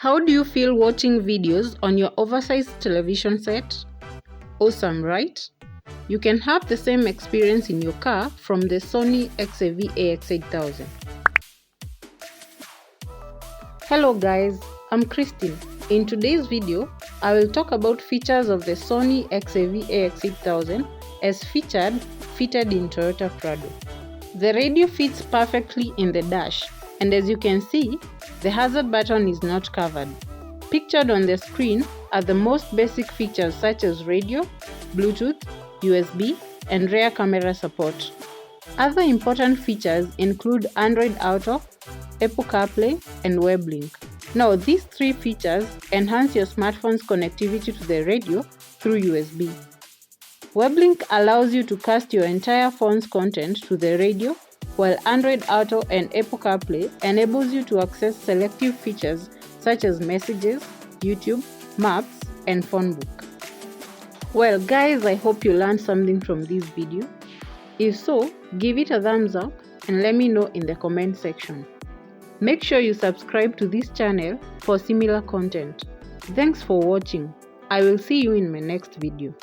How do you feel watching videos on your oversized television set? Awesome, right? You can have the same experience in your car from the Sony XAV-AX8000. Hello guys, I'm Christine. In today's video, I will talk about features of the Sony XAV-AX8000 as fitted in Toyota Prado. The radio fits perfectly in the dash, and as you can see, the hazard button is not covered. Pictured on the screen are the most basic features such as radio, Bluetooth, USB, and rear camera support. Other important features include Android Auto, Apple CarPlay, and WebLink. Now, these three features enhance your smartphone's connectivity to the radio through USB. WebLink allows you to cast your entire phone's content to the radio, while Android Auto and Apple CarPlay enables you to access selective features such as messages, YouTube, maps, and phone book. Well guys, I hope you learned something from this video. If so, give it a thumbs up and let me know in the comment section. Make sure you subscribe to this channel for similar content. Thanks for watching. I will see you in my next video.